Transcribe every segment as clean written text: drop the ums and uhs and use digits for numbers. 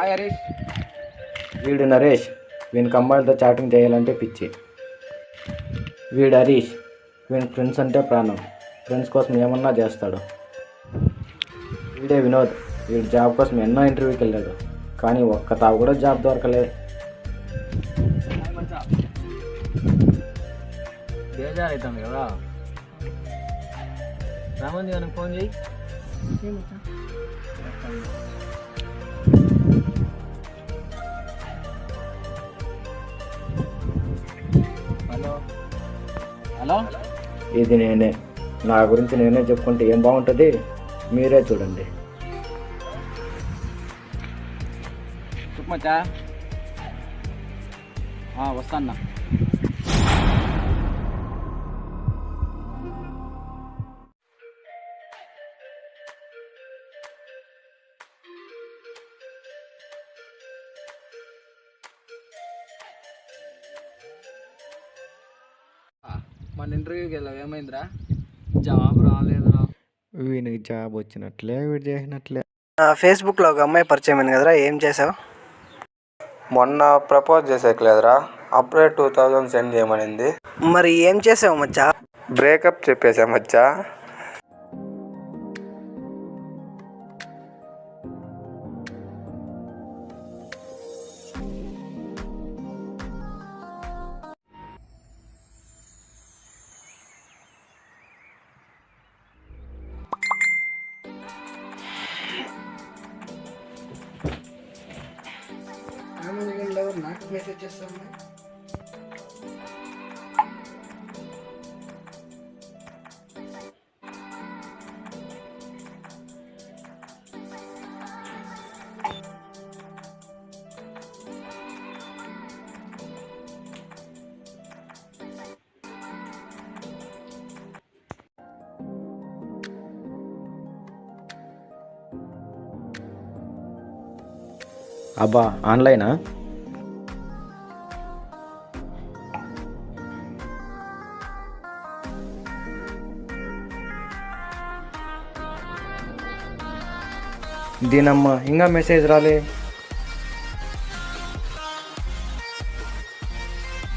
Hi Harish. వీడు నరేష్, వీనికి అమ్మాయిలతో చాటింగ్ చేయాలంటే పిచ్చి. వీడు హరీష్, వీని ఫ్రెండ్స్ అంటే ప్రాణం, ఫ్రెండ్స్ కోసం ఏమన్నా చేస్తాడు. వీడే వినోద్, వీడు జాబ్ కోసం ఎన్నో ఇంటర్వ్యూకి వెళ్ళాడు, కానీ ఒక్క తావు కూడా జాబ్ దొరకలే. బేజారు అవుతుంది కదా, రామంది కానీ ఫోన్ చేయి. హలో హలో, ఇది నేనే. నా గురించి నేనే చెప్పుకుంటే ఏం బాగుంటుంది, మీరే చూడండి. చెప్పమచ్చా, వస్తాన్నా. మన ఇంటర్వ్యూకి వెళ్ళావు, ఏమైందిరా? జాబ్ రాలేదురా. వీనికి జాబ్ వచ్చినట్లే, వీడు చేసినట్లే. ఫేస్బుక్లో ఒక అమ్మాయి పరిచయం అయింది కదరా, ఏం చేసావు? మొన్న ప్రపోజ్ చేసేయలేదురా, అప్పుడే 2000 సెండ్ చేయమనింది. మరి ఏం చేసావు మచ్చా? బ్రేకప్ చెప్పేసా మచ్చా. నాకు మెసేజ్ చేస్తాను. అబ్బా, ఆన్లైనా? దీనమ్మ, ఇంకా మెసేజ్ రాలే.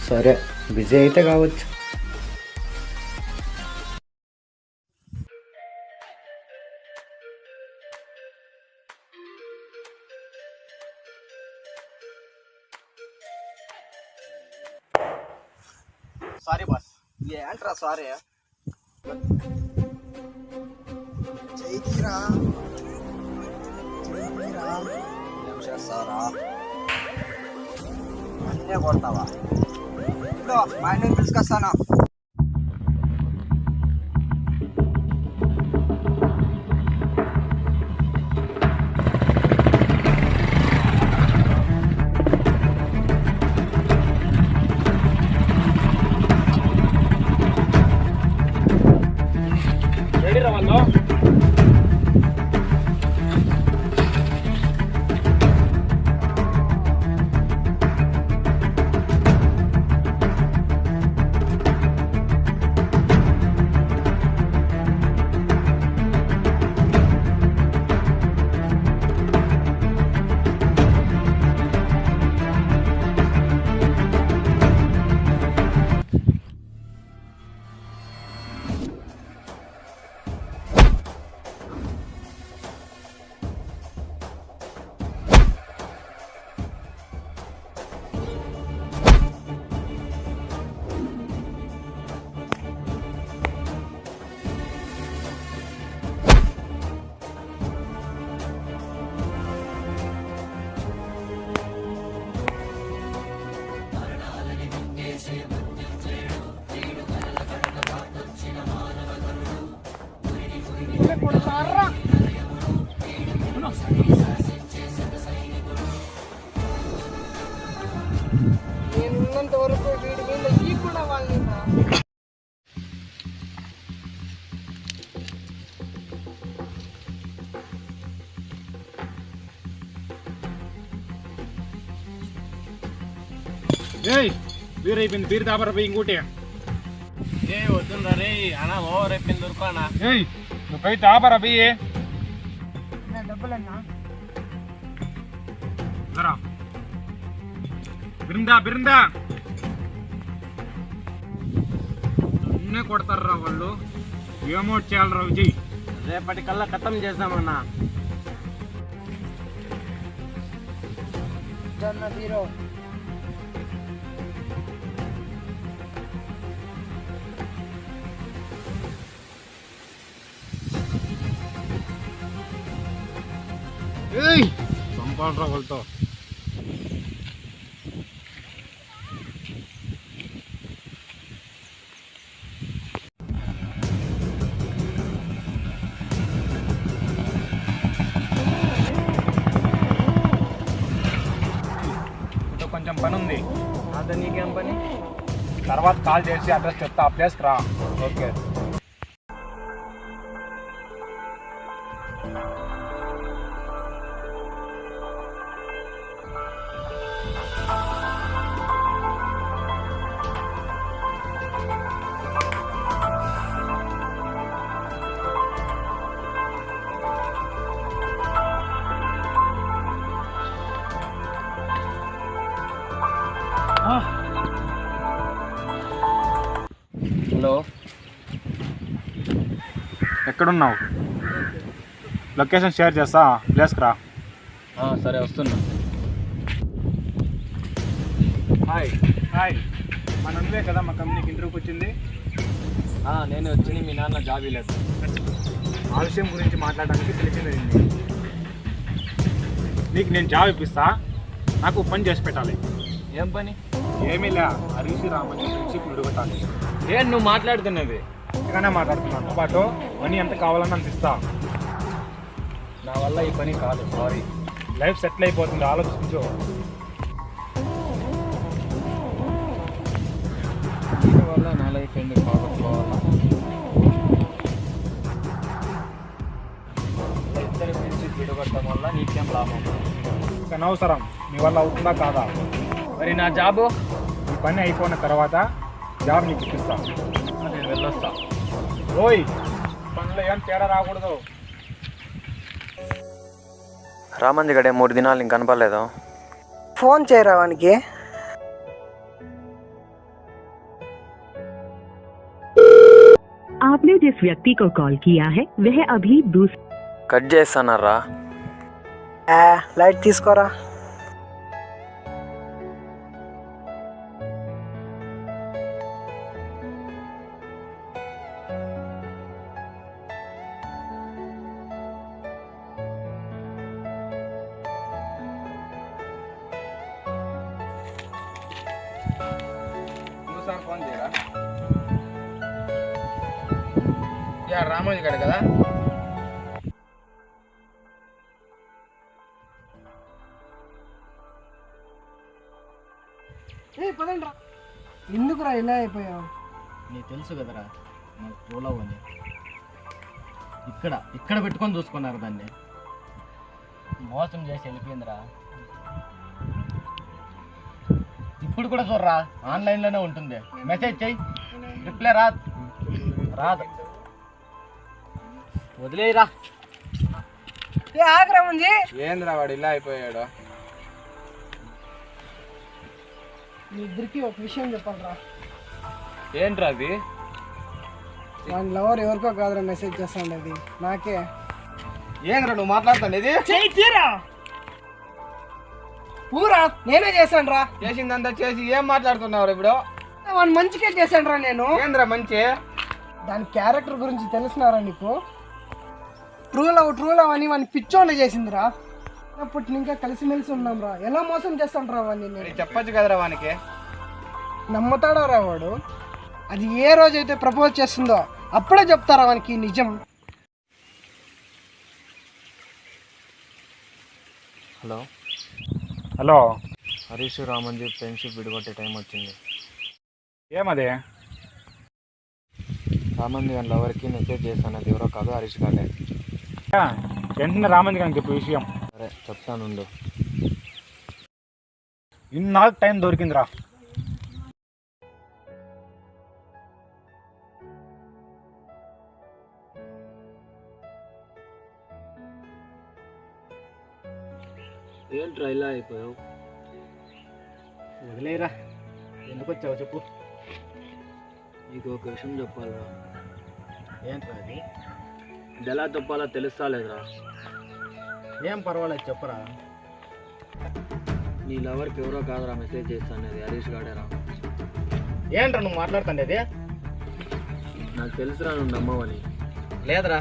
సరే, బిజీ అయితే కావచ్చు. Sorry boss. ఏంట్రా సారీ? చేయిరా ఏం చేస్తారా? అన్నీ కొడతావా? ఇప్పుడు మా ఇంటికి తీసుకొస్తాను. రెడీ రా వాళ్ళు. నేనున్నంత వరకు వీడి మీద ఈ కూడా వాళ్ళ బీర్ అయిపోయింది, బీర్ దాబర పోయి ఇంకోటి. వద్దురా రే అన్న, ఓవర్ అయిపోయింది దొరుకు అన్న. నువ్వు పోయి దాబరా పోయి. డబ్బులన్నా సరా బిరిందా బిరిందా అన్నే కొడతారా వాళ్ళు. ఏమో చేయాలరా విజయ్. రేపటికల్లా ఖతం చేద్దామన్నా. జీరో చంపాలరా వాళ్ళతో. కొంచెం పని ఉంది. అదే నీకేం పని? తర్వాత కాల్ చేసి అడ్రస్ చెప్తా, ఆ ప్లేస్కి రా. ఓకే. హలో, ఎక్కడున్నావు? లొకేషన్ షేర్ చేస్తా, ప్లేస్కి రా. సరే వస్తున్నా. హాయ్ హాయ్, మన నువ్వే కదా మా కంపెనీకి ఇంటర్వ్యూకి వచ్చింది? నేనే వచ్చి మీ నాన్న జాబ్ ఇవ్వలేదు. ఆ విషయం గురించి మాట్లాడడానికి తెలిసింది. నీకు నేను జాబ్ ఇప్పిస్తా, నాకు పని చేసి పెట్టాలి. ఏం పని? ఏమీ లే, హరీష్ రామని ఫ్రెండ్షిప్ విడగొట్టాలి. ఏం నువ్వు మాట్లాడుతున్నది? ఇకనే మాట్లాడుతున్నాను పాటు. మనీ ఎంత కావాలని అంత ఇస్తా. నా వల్ల ఈ పని కాదు, సారీ. లైఫ్ సెటిల్ అయిపోతుంది, ఆలోచించు. దీనివల్ల నా లైఫ్ ఎందుకు కాకపోవాలా? ఇద్దరు ఫ్రెండ్షిప్ విడగొట్టడం వల్ల నీకేం లాభం? ఇక అనవసరం, నీ వల్ల అవుతుందా కాదా? మరి నా జాబు? ఈ పని అయిపోయిన తర్వాత జాబ్ నీకు ఇప్పిస్తా. నేను వెళ్ళొస్తా. ఓయ్, పనిలో ఏం తేడా రాకూడదు. రామంది గడే 3 దినాలు ఇంక కనపడలేదు. ఫోన్ చేయరా వానికి. आपने जिस व्यक्ति को कॉल किया है वह अभी दूसरे కట్ చేస్తానరా. లైట్ తీసుకోరా. ఇంకోసారి ఫోన్ చేయరా. యా రామోజీ గారు కదా? పదండ్రా. ఎందుకురా ఇలా అయిపోయావు? నీకు తెలుసు కదరా నాకు ట్రూ లవ్ అని. ఇక్కడ పెట్టుకొని చూసుకున్నారు దాన్ని. మోసం చేసి వెళ్ళిపోయిందిరా. ఇప్పుడు కూడా చూడరా, ఆన్లైన్లోనే ఉంటుంది. మెసేజ్ చెయ్యి, రిప్లై రాదు. వదిలేరా. ఆగరా ముంజి. ఏంద్రా వాడు ఇలా అయిపోయాడు? మీ ఇద్దరికి ఒక విషయం చెప్పాలరా. ఏంట్రా అది? వాడి లవర్ ఎవరికో కాదురా మెసేజ్ చేస్తాండి, అది నాకే. ఏంద్రా నువ్వు మాట్లాడుతాండేది? ఊరా నేనే చేశాను రా. చేసిందంతా చేసి ఏం మాట్లాడుతున్నావు ఇప్పుడు? వాడిని మంచిగా చేశాను రా నేను. ఏంద్రా మంచి? దాని క్యారెక్టర్ గురించి తెలిసినారా నీకు? ట్రూ లవ్ అని వాడిని పిచ్చోళ్ళు చేసిందిరా. అప్పటి ఇంకా కలిసిమెలిసి ఉన్నాం రా. ఎలా మోసం చేస్తాను రా వాడిని నేను. చెప్పచ్చు కదరా వానికి. నమ్ముతాడా రా వాడు? అది ఏ రోజైతే ప్రపోజ్ చేస్తుందో అప్పుడే చెప్తారా వానికి నిజం. హలో హలో, హరీష్ రామంది ఫ్రెండ్షిప్ విడగొట్టే టైం వచ్చింది. ఏమదే? రామంది గారి లవర్కి మెసేజ్ చేస్తాను, అది ఎవరో కాదు హరీష్ గారే. వెంటనే రామంది కానీ చెప్పు విషయం. సరే చెప్తానుండు. ఇన్నాళ్ళకి టైం దొరికిందిరా. ఏంట్రా ఇలా అయిపోయావు? వదిలేరా, ఎందుకు వచ్చావు చెప్పు. నీకు ఒక విషయం చెప్పాలిరా. ఏంట్రా అది? ఇది ఎలా చెప్పాలో తెలుస్తా లేదురా. ఏం పర్వాలేదు చెప్పరా. నీ లవర్కి ఎవరో కాదురా మెసేజ్ చేస్తాను, అది హరీష్ గాడేరా. ఏంట్రా నువ్వు మాట్లాడుతుండేది? నాకు తెలుసురా నువ్వు నమ్మవని. లేదురా,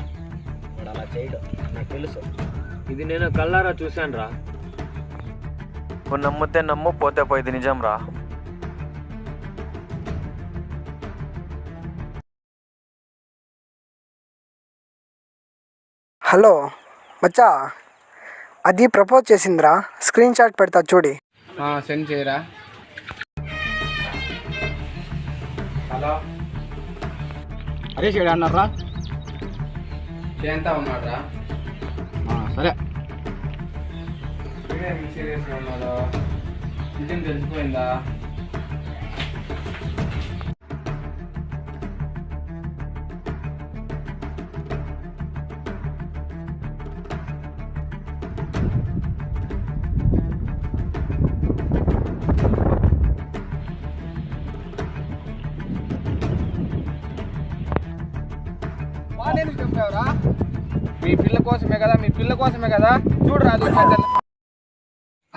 వాడు అలా చేయడు, నాకు తెలుసు. ఇది నేను కళ్ళారా చూశాను రా. నువ్వు నమ్మితే నమ్ము, పోతే పోయింది నిజం రా. హలో మచ్చా, అది ప్రపోజ్ చేసిందిరా, స్క్రీన్ షాట్ పెడతా చూడి. సెండ్ చేయరా. హలో, హరీష్ ఏడు అన్నారా? చేయంతా ఉన్నాడ్రా. సరే. సీరియస్గా ఉన్నాడు. నిజం తెలిసిపోయిందా? వాడేందుకు చంపావురా? మీ పిల్ల కోసమే కదా చూడరా.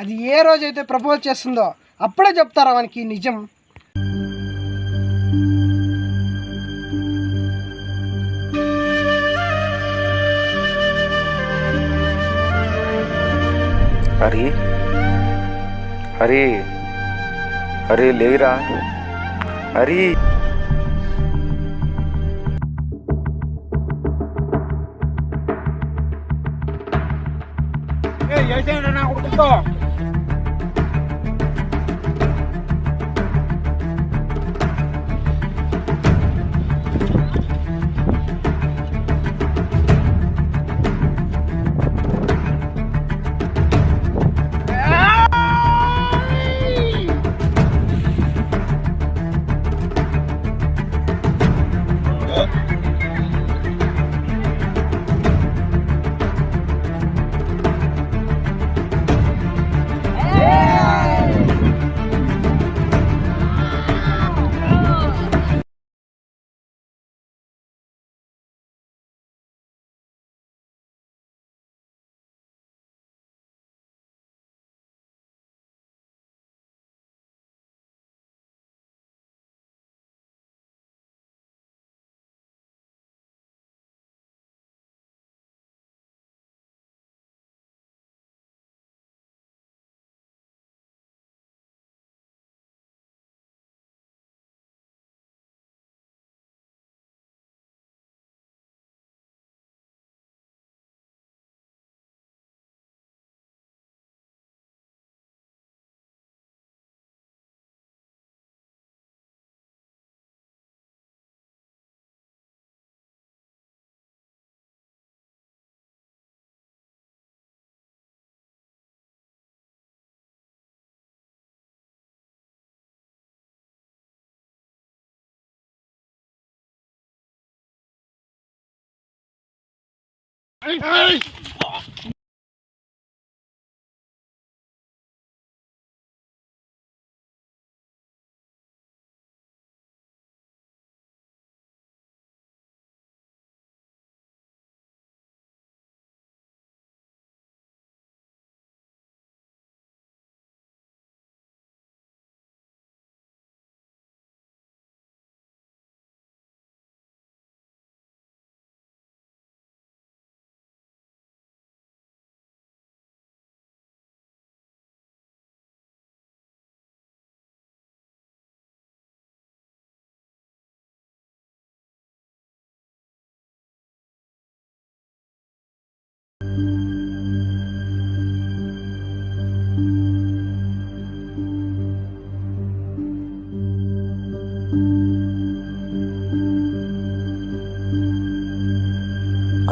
అది ఏ రోజైతే ప్రపోజ్ చేస్తుందో అప్పుడే చెప్తారా వానికి నిజం. హరి హరి హరి లేరా హరి.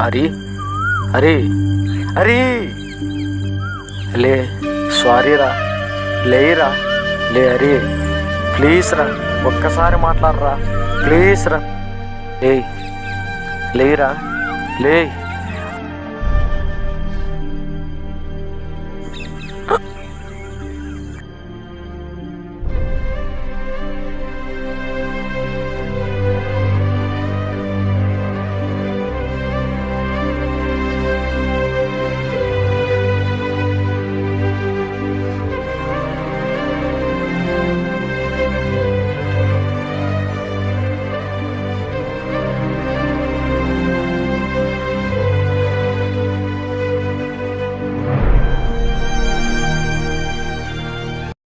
హరి హరి హరి లే, సారీ రా, లేరా, లే హరి ప్లీజ్ రా, ఒక్కసారి మాట్లాడరా ప్లీజ్ రా. లేరా, లే.